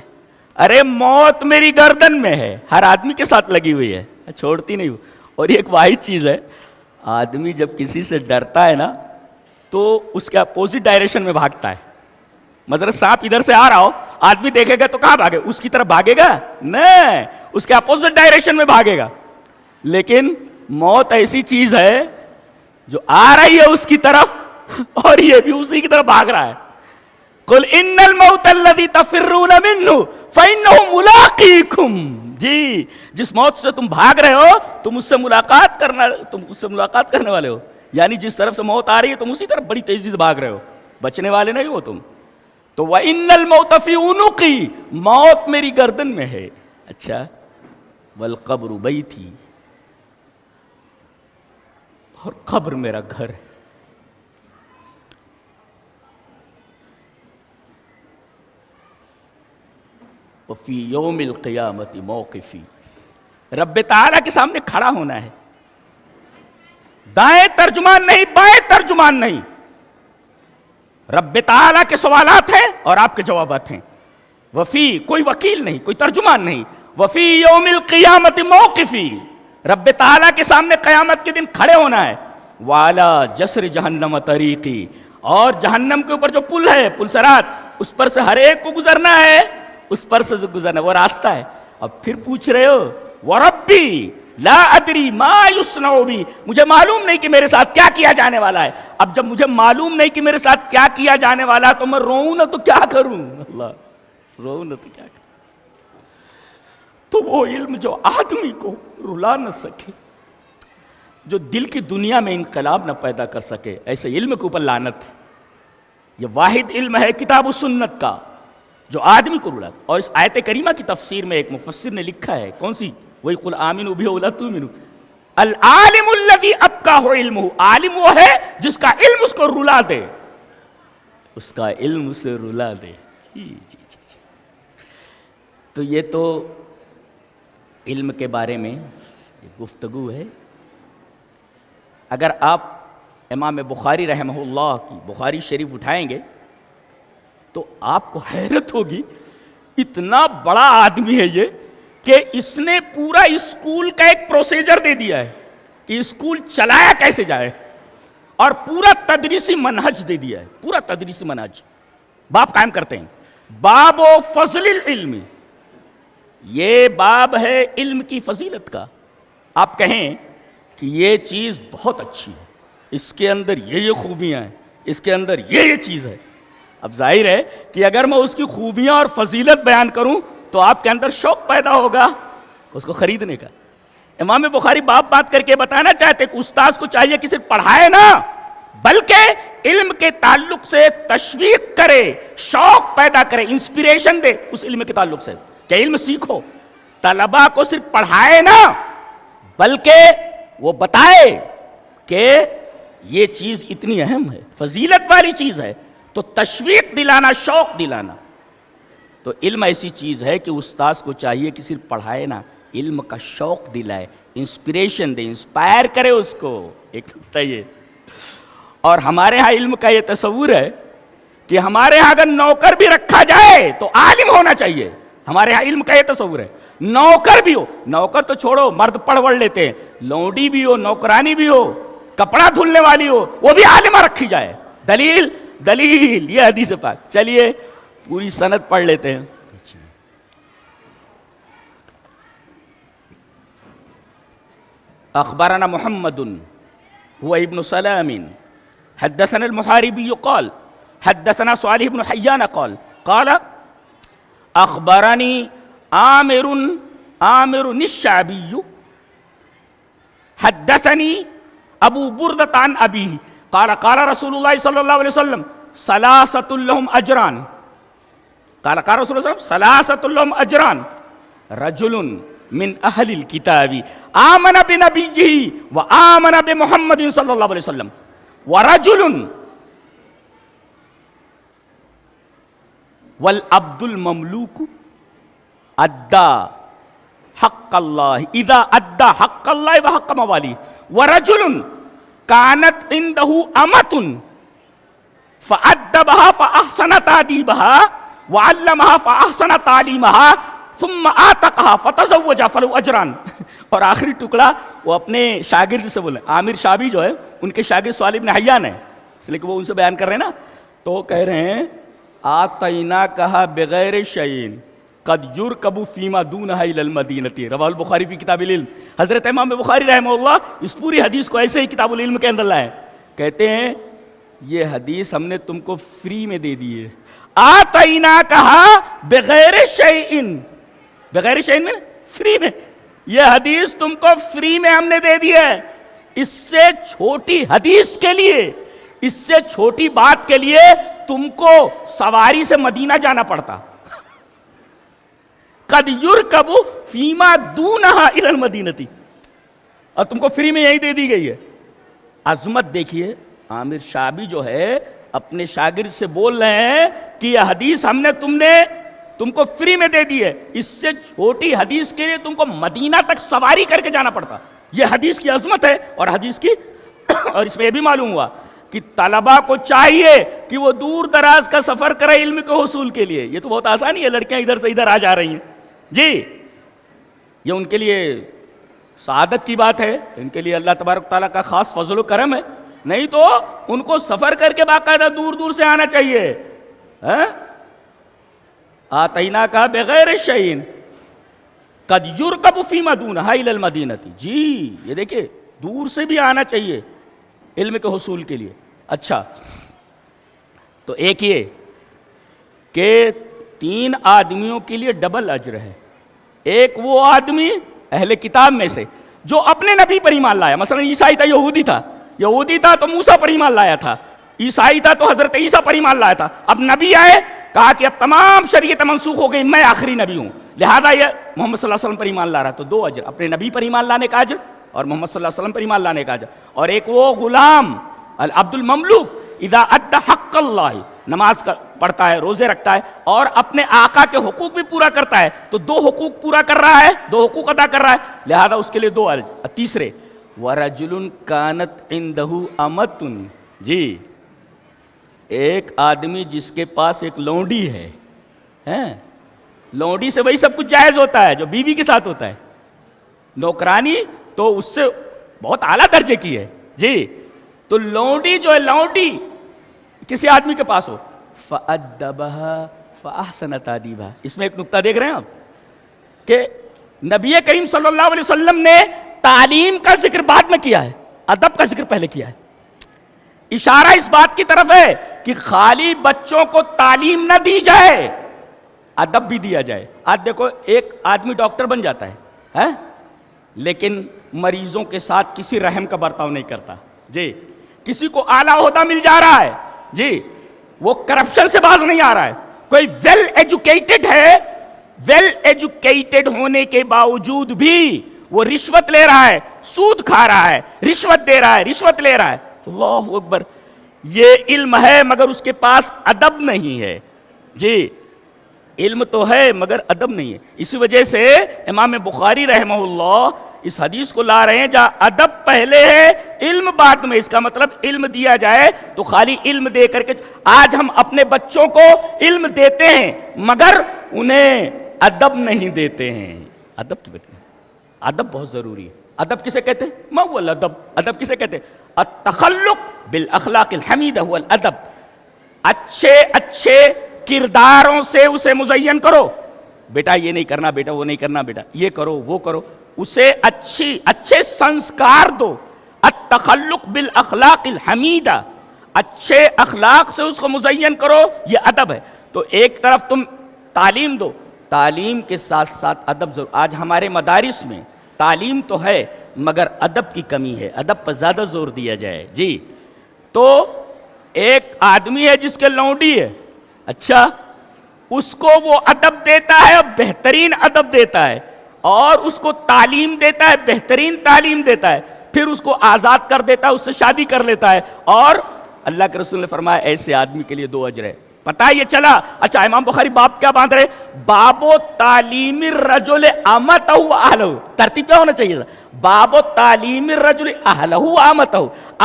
ارے موت میری گردن میں ہے، ہر آدمی کے ساتھ لگی ہوئی ہے، چھوڑتی نہیں ہوں. اور یہ ایک واحد چیز ہے، آدمی جب کسی سے ڈرتا ہے نا تو اس کے اپوزٹ ڈائریکشن میں بھاگتا ہے. مثلا سانپ ادھر سے آ رہا ہو، آدمی دیکھے گا تو کہاں بھاگے؟ اس کی طرف بھاگے گا؟ نہیں، اس کے اپوزٹ ڈائریکشن میں بھاگے گا. لیکن موت ایسی چیز ہے جو آ رہی ہے اس کی طرف اور یہ بھی اسی کی طرف بھاگ رہا ہے. قل ان الموت الذی تفرون منہ فانہ ملاقیکم. جی جس موت سے تم بھاگ رہے ہو تم اس سے ملاقات کرنے والے ہو. یعنی جس طرف سے موت آ رہی ہے تم اسی طرف بڑی تیزی سے بھاگ رہے ہو، بچنے والے نہیں ہو تم. تو وَإِنَّ الْمَوْتَ فِي عُنُقِي، موت میری گردن میں ہے. اچھا، وَالْقَبْرُ بَيْتِي، اور قبر میرا گھر ہے. وَفِي يَوْمِ الْقِيَامَةِ مَوْقِفِي، رب تعالیٰ کے سامنے کھڑا ہونا ہے. دائیں ترجمان نہیں، بائیں ترجمان نہیں، رب تعالیٰ کے سوالات ہیں اور آپ کے جوابات ہیں. وفی، کوئی وکیل نہیں، کوئی ترجمان نہیں. وفی یوم القیامت موقفی، رب تعالیٰ کے سامنے قیامت کے دن کھڑے ہونا ہے. والا جسر جہنم طریقی، اور جہنم کے اوپر جو پل ہے، پل صراط، اس پر سے ہر ایک کو گزرنا ہے، اس پر سے گزرنا وہ راستہ ہے. اب پھر پوچھ رہے ہو وربی لا ادری ما یصنع بی، مجھے معلوم نہیں کہ میرے ساتھ کیا کیا جانے والا ہے. اب جب مجھے معلوم نہیں کہ میرے ساتھ کیا کیا جانے والا ہے تو میں روؤں نہ تو کیا کروں؟ اللہ، روؤں نہ تو کیا کروں؟ تو وہ علم جو آدمی کو رلا نہ سکے، جو دل کی دنیا میں انقلاب نہ پیدا کر سکے، ایسے علم کے اوپر لعنت ہے. یہ واحد علم ہے کتاب و سنت کا جو آدمی کو رلا. اور اس آیت کریمہ کی تفسیر میں ایک مفسر نے لکھا ہے، کون سی؟ وہی قل آمنوا بہ ولا تؤمنوا، العالم الذی ابقاہ علمہ، عالم وہ ہے جس کا علم اس کو رلا دے، اس کا علم اسے رلا دے. جی جی جی جی. تو یہ تو علم کے بارے میں گفتگو ہے. اگر آپ امام بخاری رحمہ اللہ کی بخاری شریف اٹھائیں گے تو آپ کو حیرت ہوگی، اتنا بڑا آدمی ہے یہ کہ اس نے پورا اسکول کا ایک پروسیجر دے دیا ہے کہ اسکول چلایا کیسے جائے، اور پورا تدریسی منہج دے دیا ہے، پورا تدریسی منہج. باب قائم کرتے ہیں، باب و فضل العلم، یہ باب ہے علم کی فضیلت کا. آپ کہیں کہ یہ چیز بہت اچھی ہے، اس کے اندر یہ خوبیاں ہیں، اس کے اندر یہ چیز ہے. اب ظاہر ہے کہ اگر میں اس کی خوبیاں اور فضیلت بیان کروں تو آپ کے اندر شوق پیدا ہوگا اس کو خریدنے کا. امام بخاری بات کر کے بتانا چاہتے کہ استاذ کو چاہیے کہ صرف پڑھائے نا، بلکہ علم کے تعلق سے تشویق کرے، شوق پیدا کرے، انسپریشن دے اس علم کے تعلق سے کہ علم سیکھو. طلباء کو صرف پڑھائے نا، بلکہ وہ بتائے کہ یہ چیز اتنی اہم ہے، فضیلت والی چیز ہے. تو تشویق دلانا، شوق دلانا. تو علم ایسی چیز ہے کہ استاذ کو چاہیے کہ صرف پڑھائے نا، علم کا شوق دلائے، انسپریشن دے، انسپائر کرے اس کو. ایک نقطہ یہ. اور ہمارے ہاں علم کا یہ تصور ہے کہ ہمارے ہاں اگر نوکر بھی رکھا جائے تو عالم ہونا چاہیے. ہمارے ہاں علم کا یہ تصور ہے. نوکر بھی ہو, نوکر تو چھوڑو, مرد پڑھ وڑھ لیتے ہیں, لونڈی بھی ہو, نوکرانی بھی ہو, کپڑا دھلنے والی ہو, وہ بھی عالمہ رکھی جائے. دلیل دلیل یہ حدیث پاک. چلیے پوری سند پڑھ لیتے ہیں. اخبرنا محمد هو ابن سلام حدثنا المحاربي قال حدثنا صالح بن حيان قال اخبرني عامر الشعبي حدثني ابو بردة عن ابيه قال رسول الله صلى الله عليه وسلم ثلاثة لهم اجران. قال رسول الله صلى الله عليه وسلم ثلاثة لهم اجران. رجل من اهل الكتاب آمن بنبيه وآمن بمحمد صلى الله عليه وسلم ورجل والعبد المملوك ادى حق الله اذا ادى حق الله وحق مواليه ورجل كانت عنده امة فأدبها فأحسن تأديبها وعلمها فأحسن تعليمها ثم آتقها فتزوجها فله اجران. اور آخری ٹکڑا وہ اپنے شاگرد سے بولے. عامر شابی جو ہے ان کے شاگرد صالح بن حیان ہے, اس لیے کہ وہ ان سے بیان کر رہے ہیں نا, تو کہہ رہے ہیں آتینا کہا بغیر شیئن قد یرکب فیما دونہا الی المدینۃ. رواہ البخاری فی کتاب العلم. حضرت امام بخاری رحمہ اللہ اس پوری حدیث کو ایسے ہی کتاب العلم کے اندر لائے. کہتے ہیں یہ حدیث ہم نے تم کو فری میں دے دی ہے. آتینا کہا بغیر شیئن, بغیر شیئن میں فری میں, یہ حدیث تم کو فری میں ہم نے دے دی ہے. اس سے چھوٹی حدیث کے لیے, اس سے چھوٹی بات کے لیے تم کو سواری سے مدینہ جانا پڑتا. قد یرکب فیما دونہا الی المدینۃ, اور تم کو فری میں یہی دے دی گئی ہے. عظمت دیکھیے, عامر شابی جو ہے اپنے شاگرد سے بول رہے ہیں کہ یہ حدیث ہم نے تم کو فری میں دے دی ہے, اس سے چھوٹی حدیث کے لیے تم کو مدینہ تک سواری کر کے جانا پڑتا. یہ حدیث کی عظمت ہے. اور حدیث کی اور اس میں یہ بھی معلوم ہوا کہ طلبہ کو چاہیے کہ وہ دور دراز کا سفر کرے علم کے حصول کے لیے. یہ تو بہت آسانی ہے, لڑکیاں ادھر سے ادھر آ جا رہی ہیں جی, یہ ان کے لیے سعادت کی بات ہے, ان کے لیے اللہ تبارک تعالیٰ کا خاص فضل و کرم ہے. نہیں تو ان کو سفر کر کے باقاعدہ دور دور سے آنا چاہیے. آتینا کا بغیر شیئن قد یرکب فیما دونہا الی المدینۃ. جی یہ دیکھیں دور سے بھی آنا چاہیے علم کے حصول کے لیے. اچھا تو ایک یہ کہ 3 آدمیوں کے لیے ڈبل اجر ہے. ایک وہ آدمی اہل کتاب میں سے جو اپنے نبی پر ایمان لایا, مثلا عیسائی تھا, یہودی تھا تو موسیٰ پر ایمان لایا تھا, عیسائی تھا تو حضرت عیسیٰ پر ایمان لایا تھا. اب نبی آئے, کہا کہ اب تمام شریعت منسوخ ہو گئی, میں آخری نبی ہوں, لہذا یہ محمد صلی اللہ علیہ وسلم پر ایمان لا رہا. تو 2 اجر, اپنے نبی پر ایمان لانے کا اجر اور محمد صلی اللہ علیہ وسلم پر ایمان لانے کا اجر. اور ایک وہ غلام العبد المملوک اذا ادى حق اللہ, نماز پڑھتا ہے, روزے رکھتا ہے اور اپنے آقا کے حقوق بھی پورا کرتا ہے. تو 2 حقوق پورا کر رہا ہے, 2 حقوق ادا کر رہا ہے, لہذا اس کے لیے 2 اجر. تیسرے وَرَجُلٌ كَانَتْ عِنْدَهُ أَمَةٌ. جی ایک آدمی جس کے پاس ایک لونڈی ہے, لونڈی سے وہی سب کچھ جائز ہوتا ہے جو بیوی کے ساتھ ہوتا ہے. نوکرانی تو اس سے بہت اعلیٰ درجے کی ہے جی. تو لونڈی جو ہے, لونڈی کسی آدمی کے پاس ہو, فَأَدَّبَهَا فَأَحْسَنَ تَأْدِيبَهَا. اس میں ایک نقطہ دیکھ رہے ہیں آپ کہ نبی کریم صلی اللہ علیہ وسلم نے تعلیم کا ذکر بعد میں کیا ہے, ادب کا ذکر پہلے کیا ہے. اشارہ اس بات کی طرف ہے کہ خالی بچوں کو تعلیم نہ دی جائے, ادب بھی دیا جائے. آج دیکھو ایک آدمی ڈاکٹر بن جاتا ہے لیکن مریضوں کے ساتھ کسی رحم کا برتاؤ نہیں کرتا جی. کسی کو اعلیٰ عہدہ مل جا رہا ہے جی, وہ کرپشن سے باز نہیں آ رہا ہے. کوئی ویل ایجوکیٹڈ ہے, ویل ایجوکیٹڈ ہونے کے باوجود بھی وہ رشوت لے رہا ہے, سود کھا رہا ہے, رشوت دے رہا ہے, رشوت لے رہا ہے. اللہ اکبر. یہ علم ہے مگر اس کے پاس ادب نہیں ہے جی. علم تو ہے مگر ادب نہیں ہے. اسی وجہ سے امام بخاری رحمہ اللہ اس حدیث کو لا رہے ہیں جہاں ادب پہلے ہے علم بعد میں. اس کا مطلب علم دیا جائے تو خالی علم دے کر کے. آج ہم اپنے بچوں کو علم دیتے ہیں مگر انہیں ادب نہیں دیتے ہیں. ادب کی بات ہے، ادب بہت ضروری ہے. ادب کسے کہتے ہیں؟ ما هو الادب؟ ادب کسے کہتے ہیں؟ التخلق بالاخلاق الحمیدہ هو الادب. اچھے اچھے کرداروں سے اسے مزین کرو. بیٹا یہ نہیں کرنا، بیٹا وہ نہیں کرنا، بیٹا یہ کرو وہ کرو. اسے اچھے سنسکار دو. التخلق بالاخلاق الحمیدہ، اچھے اخلاق سے اس کو مزین کرو، یہ ادب ہے. تو ایک طرف تم تعلیم دو، تعلیم کے ساتھ ساتھ ادب ضرور. آج ہمارے مدارس میں تعلیم تو ہے مگر ادب کی کمی ہے، ادب پر زیادہ زور دیا جائے. جی تو ایک آدمی ہے جس کے لونڈی ہے، اچھا اس کو وہ ادب دیتا ہے، بہترین ادب دیتا ہے، اور اس کو تعلیم دیتا ہے، بہترین تعلیم دیتا ہے، پھر اس کو آزاد کر دیتا ہے، اس سے شادی کر لیتا ہے. اور اللہ کے رسول نے فرمایا ایسے آدمی کے لیے 2 اجر ہے. پتہ یہ چلا. اچھا امام بخاری باب کیا باندھ رہے؟ باب و تعلیم الرجل امتہ اہلہ. ترتیب کیا ہونا چاہیے تھا؟ باب و تعلیم الرجل اہلہ امتہ.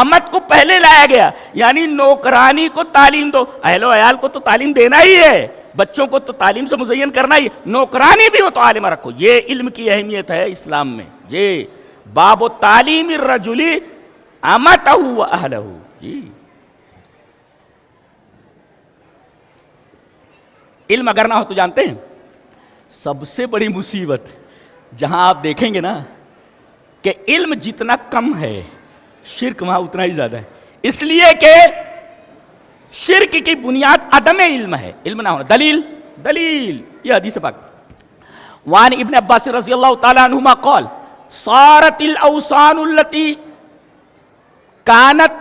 امت کو پہلے لایا گیا، یعنی نوکرانی کو تعلیم دو. اہل و عیال کو تو تعلیم دینا ہی ہے، بچوں کو تو تعلیم سے مزین کرنا ہی. نوکرانی بھی ہو تو عالمہ رکھو. یہ علم کی اہمیت ہے اسلام میں. جی باب و تعلیم الرجل امتہ اہلہ. جی علم اگر نہ ہو تو جانتے ہیں سب سے بڑی مصیبت جہاں آپ دیکھیں گے نا کہ علم جتنا کم ہے شرک وہاں اتنا ہی زیادہ ہے. اس لیے کہ شرک کی بنیاد عدم علم ہے، علم نہ ہونا. دلیل یہ حدیث پاک. وان ابن عباس رضی اللہ تعالی عنہما قال صارت الاوثان التي كانت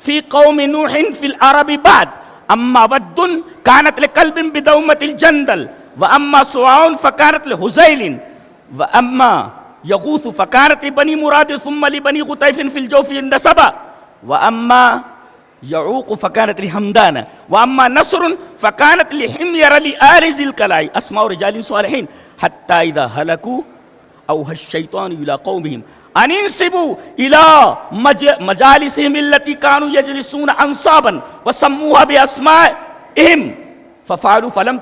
في قوم نوح في العرب بعد اما ود كانت لقلب بدومة الجندل واما سواع فكانت لهزيل واما يغوث فكانت لبني مراد ثم لبني غطيف في الجوف عند سبا واما يعوق فكانت لحمدان واما نصر فكانت لحمير لآل ذي الكلاء اسماء رجال صالحين حتى اذا هلكوا اوحى الشيطان الى قومهم ان انسبوا الى مجالسهم التي كانوا يجلسون انصابا وسموها باسمائهم ففعلوا فلم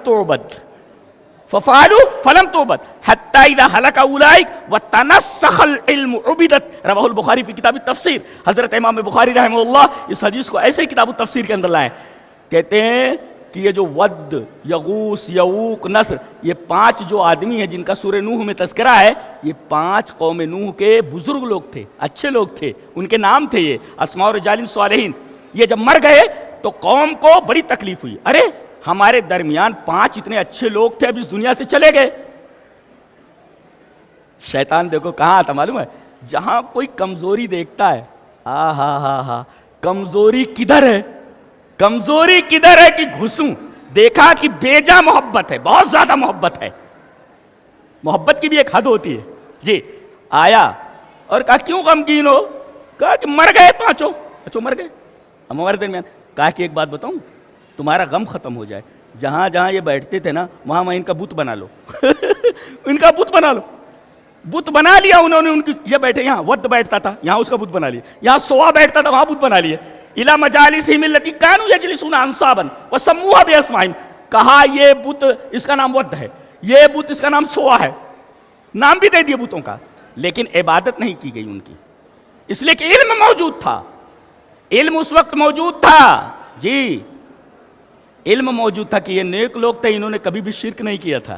تعبد حتى اذا هلك اولئك وتنسخ العلم عبدت. رواه البخاری فی کتاب التفسیر. حضرت امام بخاری رحمہ اللہ اس حدیث کو ایسے ہی کتاب التفسیر کے اندر لائے. کہتے ہیں کہ یہ جو ود، یغوث، یعوق، نصر، یہ 5 جو آدمی ہیں جن کا سورہ نوح میں تذکرہ ہے، یہ 5 قوم نوح کے بزرگ لوگ تھے، اچھے لوگ تھے، ان کے نام تھے یہ اسماء رجال صالحین. یہ جب مر گئے تو قوم کو بڑی تکلیف ہوئی. ارے ہمارے درمیان 5 اتنے اچھے لوگ تھے، اب اس دنیا سے چلے گئے. شیطان دیکھو کہاں آتا معلوم ہے؟ جہاں کوئی کمزوری دیکھتا ہے. کمزوری کدھر ہے؟ کمزوری کدھر ہے کہ گھسوں. دیکھا کہ بیجا محبت ہے، بہت زیادہ محبت ہے. محبت کی بھی ایک حد ہوتی ہے. جی آیا اور کہا کیوں غمگین ہو؟ کہا کہ مر گئے 5. اچھا مر گئے ہم ہمارے درمیان. کہا کہ ایک بات بتاؤں تمہارا غم ختم ہو جائے، جہاں جہاں یہ بیٹھتے تھے نا وہاں ان کا بت بنا لو. ان کا بت بنا لو. بت بنا لیا انہوں نے. ان کی یہ بیٹھے یہاں ود بیٹھتا تھا، یہاں اس کا بت بنا لیا. یہاں سوا بیٹھتا تھا، وہاں بت بنا لیا. الی مجالسہم التی کانوا یجلسون انصابا وسموها باسمائہم. کہا یہ بت اس کا نام ود ہے، یہ بت اس کا نام سوا ہے، نام بھی دے دیے بتوں کا، لیکن عبادت نہیں کی گئی ان کی. اس لیے کہ علم موجود تھا. علم اس وقت موجود تھا. جی علم موجود تھا کہ یہ نیک لوگ تھے، انہوں نے کبھی بھی شرک نہیں کیا تھا.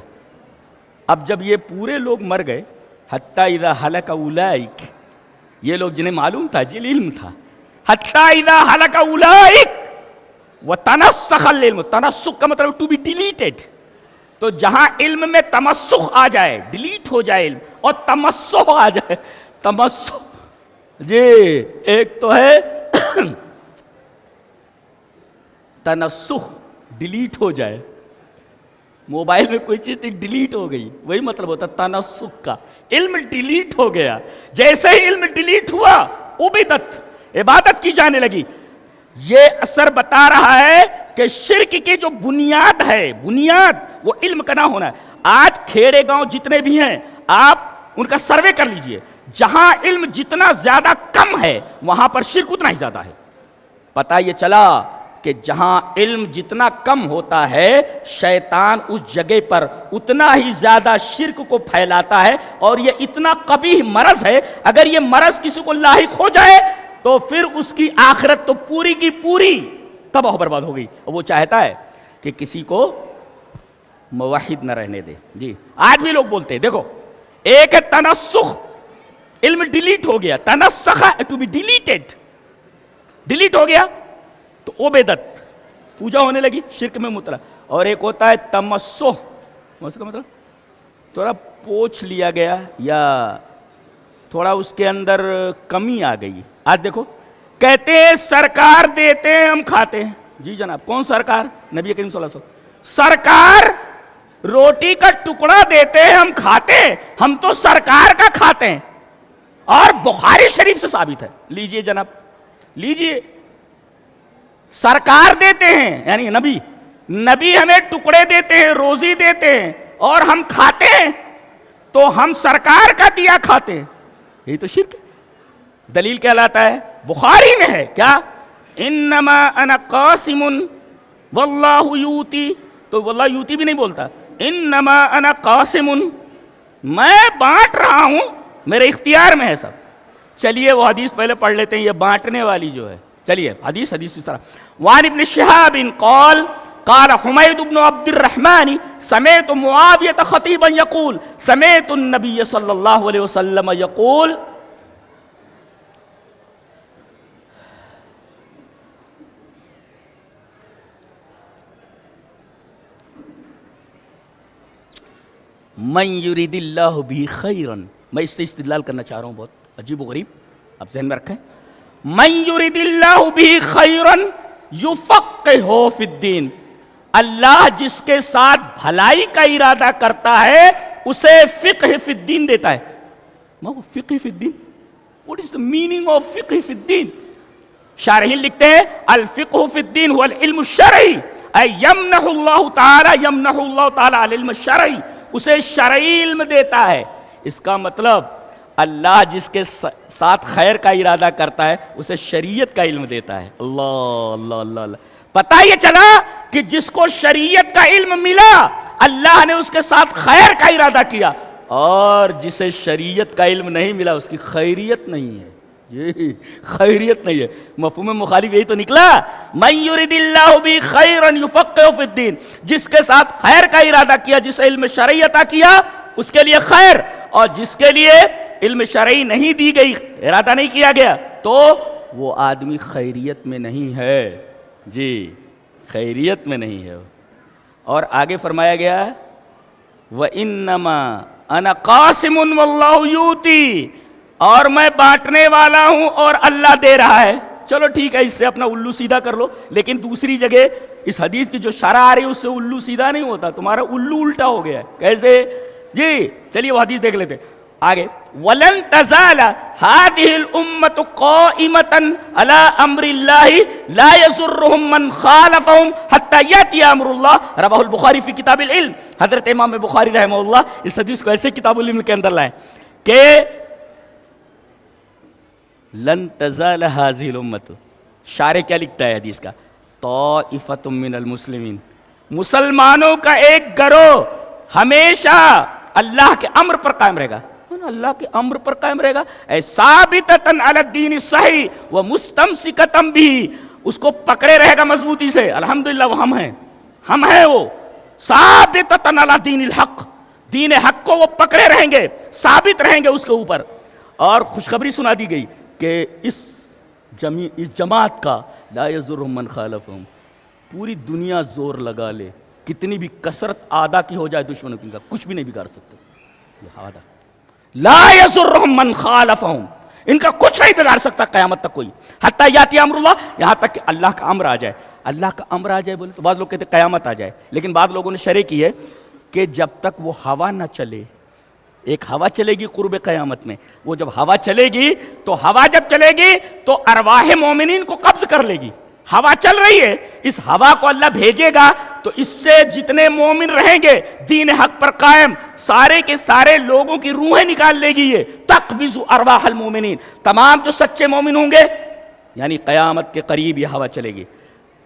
اب جب یہ پورے لوگ مر گئے، حتی اذا ہلک اولئک، یہ لوگ جنہیں معلوم تھا، جی علم تھا، حتی اذا ہلک اولئک وتنسخ العلم. تنسخ کا مطلب ٹو بی ڈیلیٹڈ. تو جہاں علم میں تمسخ آ جائے، ڈیلیٹ ہو جائے علم، اور تمسخ آ جائے. تمسخ جی ایک تو ہے تنسخ، ڈیلیٹ ہو جائے. موبائل میں کوئی چیز ڈیلیٹ ہو گئی، وہی مطلب ہوتا ہے تنسخ کا. علم ڈیلیٹ ہو گیا. جیسے ہی علم ڈیلیٹ ہوا عبادت، عبادت کی جانے لگی. یہ اثر بتا رہا ہے کہ شرک کی جو بنیاد ہے، بنیاد وہ علم کا نہ ہونا ہے. آج کھیڑے گاؤں جتنے بھی ہیں آپ ان کا سروے کر لیجئے، جہاں علم جتنا زیادہ کم ہے وہاں پر شرک اتنا ہی زیادہ ہے۔ پتہ یہ چلا کہ جہاں علم جتنا کم ہوتا ہے شیطان اس جگہ پر اتنا ہی زیادہ شرک کو پھیلاتا ہے، اور یہ اتنا قبیح مرض ہے، اگر یہ مرض کسی کو لاحق ہو جائے تو پھر اس کی آخرت تو پوری کی پوری تباہ و برباد ہو گئی۔ اور وہ چاہتا ہے کہ کسی کو موحد نہ رہنے دے۔ جی آج بھی لوگ بولتے ہیں، دیکھو ایک ہے تنسخ، علم ڈیلیٹ ہو گیا، تنسخ ٹو بی ڈیلیٹڈ، ڈیلیٹ ہو گیا تو عبادت پوجا ہونے لگی، شرک میں مبتلا۔ اور ایک ہوتا ہے تمسح، اس کا مطلب تھوڑا پوچھ لیا گیا یا تھوڑا اس کے اندر کمی آ گئی۔ آج دیکھو کہتے ہیں سرکار دیتے ہیں ہم کھاتے ہیں۔ جی جناب، کون سرکار؟ نبی کریم صلی اللہ علیہ وسلم۔ سرکار روٹی کا ٹکڑا دیتے ہیں ہم کھاتے ہیں، ہم تو سرکار کا کھاتے ہیں، اور بخاری شریف سے ثابت ہے۔ لیجئے جناب، لیجئے، سرکار دیتے ہیں یعنی نبی، نبی ہمیں ٹکڑے دیتے ہیں، روزی دیتے ہیں، اور ہم کھاتے ہیں، تو ہم سرکار کا دیا کھاتے ہیں، یہی تو شرک ہے۔ دلیل کہلاتا ہے، بخاری میں ہے کیا؟ انما انا قاسم واللہ یوتی، تو واللہ یوتی بھی نہیں بولتا، انما انا قاسم، میں بانٹ رہا ہوں، میرے اختیار میں ہے سب۔ چلیے وہ حدیث پہلے پڑھ لیتے ہیں، یہ بانٹنے والی جو ہے۔ چلیے حدیث اس طرح، وعن ابن شہاب قال قال حمید بن عبد الرحمن سمعت معاویہ خطیبا یقول سمعت النبی صلی اللہ علیہ وسلم یقول، من یرید اللہ بھی خیرا، میں اس سے استدلال کرنا چاہ رہا ہوں، بہت عجیب و غریب، آپ ذہن میں رکھیں۔ من یرید اللہ بھی خیرا یفقہہ فی الدین، اللہ جس کے ساتھ بھلائی کا ارادہ کرتا ہے اسے فقہ فی الدین دیتا ہے۔ ما هو فقہ فی الدین؟ What is the meaning of فقہ فی الدین؟ شارحین لکھتے ہیں الفقہ فی الدین هو العلم الشرعی، اے یمنح اللہ تعالی العلم الشرعی، اسے شرعی علم دیتا ہے۔ اس کا مطلب اللہ جس کے ساتھ خیر کا ارادہ کرتا ہے اسے شریعت کا علم دیتا ہے۔ اللہ اللہ اللہ اللہ، پتہ یہ چلا کہ جس کو شریعت کا علم ملا اللہ نے اس کے ساتھ خیر کا ارادہ کیا، اور جسے شریعت کا علم نہیں ملا اس کی خیریت نہیں ہے، یہ خیریت نہیں ہے۔ مفہوم مخالف یہی تو نکلا، من یرید اللہ بھی خیرا یفقہہ فی الدین، جس کے ساتھ خیر کا ارادہ کیا، جس علم شرعی عطا کیا اس کے لیے خیر، اور جس کے لیے علم شرعی نہیں دی گئی، ارادہ نہیں کیا گیا، تو وہ آدمی خیریت میں نہیں ہے۔ جی خیریت میں نہیں ہے۔ اور آگے فرمایا گیا وَإِنَّمَا أَنَا قَاسِمٌ وَاللَّهُ يُؤْتِي، اور میں بانٹنے والا ہوں اور اللہ دے رہا ہے۔ چلو ٹھیک ہے، اس سے اپنا الو سیدھا کر لو، لیکن دوسری جگہ اس حدیث کی جو شرح آ رہی ہے اس سے الو سیدھا نہیں ہوتا، تمہارا الو الٹا ہو گیا ہے۔ کیسے؟ جی چلیے وہ حدیث دیکھ لیتے آگے۔ وَلَن تَزَالَ هَذِهِ الْأُمَّةُ قَائِمَةً عَلَىٰ أَمْرِ اللَّهِ لَا يَضُرُّهُم مَّن خَالَفَهُم حَتَّىٰ يَأْتِيَ أَمْرُ اللَّهِ، رواہ البخاری فی کتاب العلم۔ حضرت امام بخاری رحمہ اللہ اس حدیث کو ایسے کتاب العلم کے اندر لائیں کہ لن تزال هذه الأمة، شارح کیا لکھتا ہے حدیث کا؟ طائفة من المسلمین، مسلمانوں کا ایک گروہ ہمیشہ اللہ کے امر پر قائم رہے گا، اللہ کے امر پر قائم رہے گا، اے ثابتۃ علی الدین الصحیح و مستمسکۃ بھی، اس کو پکڑے رہے گا مضبوطی سے۔ الحمدللہ وہ ہم ہیں وہ ثابتۃ علی دین الحق، دین حق کو وہ پکڑے رہیں گے، ثابت رہیں گے اس کے اوپر۔ اور خوشخبری سنا دی گئی کہ اس جماعت کا لا یضرهم من خالفهم، پوری دنیا زور لگا لے، کتنی بھی کثرت آدھا کی ہو جائے دشمنوں کی، کچھ بھی نہیں بگاڑ سکتے۔ آدھا لا یضرهم من خالفهم، ان کا کچھ نہیں بگاڑ سکتا قیامت تک کوئی، حتی یاتی امر اللہ، یہاں تک کہ اللہ کا امر آ جائے۔ اللہ کا امر آ جائے بولے تو بعض لوگ کہتے ہیں قیامت آ جائے، لیکن بعض لوگوں نے شرح کی ہے کہ جب تک وہ ہوا نہ چلے، ایک ہوا چلے گی قرب قیامت میں، وہ جب ہوا چلے گی تو ہوا جب چلے گی تو ارواح مومنین کو قبض کر لے گی، ہوا چل رہی ہے، اس ہوا کو اللہ بھیجے گا تو اس سے جتنے مومن رہیں گے دین حق پر قائم، سارے کے سارے لوگوں کی روحیں نکال لے گی یہ، تقبض ارواح المومنین، تمام جو سچے مومن ہوں گے، یعنی قیامت کے قریب یہ ہوا چلے گی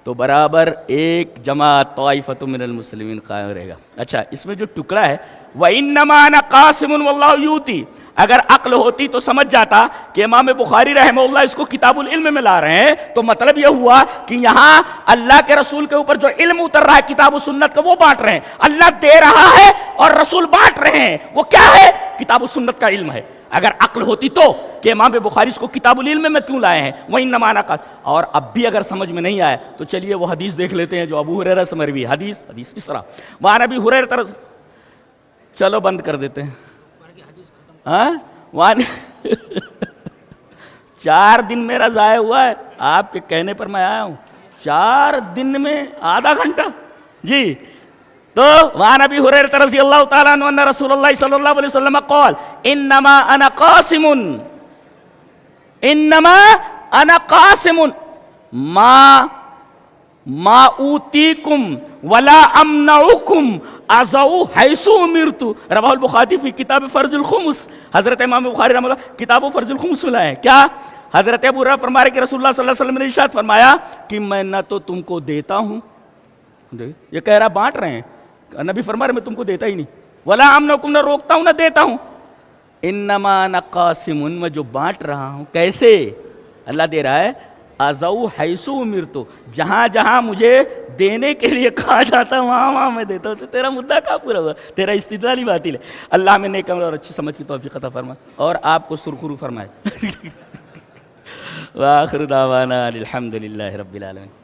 تو برابر ایک جماعت طائفۃ من المسلمین قائم رہے گا۔ اچھا، اس میں جو ٹکڑا ہے وَإِنَّمَا أَنَا قَاسِمٌ وَاللَّهُ يُؤْتِي، اگر عقل ہوتی تو سمجھ جاتا کہ امام بخاری رحمہ اللہ اس کو کتاب العلم میں لا رہے ہیں، تو مطلب یہ ہوا کہ یہاں اللہ کے رسول کے اوپر جو علم اتر رہا ہے کتاب و سنت کا وہ بانٹ رہے ہیں، اللہ دے رہا ہے اور رسول بانٹ رہے ہیں، وہ کیا ہے؟ کتاب و سنت کا علم ہے۔ اگر عقل ہوتی تو کہ امام بخاری اس کو کتاب العلم میں کیوں لائے ہیں، وَإِنَّمَا أَنَا قَاسِمٌ، اور اب بھی اگر سمجھ میں نہیں آئے تو چلیے وہ حدیث دیکھ لیتے ہیں جو ابو ہریرہ سے مروی حدیث اس طرح، وہاں ابی ہریرہ، چلو بند کر دیتے ہیں، ہاں وہاں 4 دن میرا ضائع ہوا ہے، آپ کے کہنے پر میں آیا ہوں، 4 دن میں آدھا گھنٹہ، جی تو وہاں ابی ہریرہ رضی اللہ تعالیٰ عنہ ان رسول اللہ صلی اللہ علیہ وسلم قال انما انا قاسم، انما انا قاسم ما اوتیکم ولا امنعکم ازو حیث امرت، رواہ البخاری فی کتاب فرض الخمس، حضرت امام بخاری رحمہ اللہ کتاب فرض الخمس میں لائے ہیں۔ کیا حضرت ابو ہریرہ فرما رہے کہ رسول اللہ صلی اللہ علیہ وسلم نے ارشاد فرمایا کہ میں نہ تو تم کو دیتا ہوں، یہ کہہ رہا بانٹ رہے ہیں، نبی فرما رہے میں تم کو دیتا ہی نہیں، ولا امنعکم، نہ روکتا ہوں نہ دیتا ہوں، انما انا قاسم، میں جو بانٹ رہا ہوں، کیسے؟ اللہ دے رہا ہے ازو حیث امرت، جہاں جہاں مجھے دینے کے لیے کہا جاتا ہے وہاں میں دیتا ہوں، تو تیرا مدعا کہاں پورا ہوا؟ تیرا استدلال ہی باطل ہے۔ اللہ میں نیک عمل اور اچھی سمجھ کی توفیق عطا فرمائے اور آپ کو سرخرو فرمائے۔ وآخر دعوانا الحمد للہ رب العالمین۔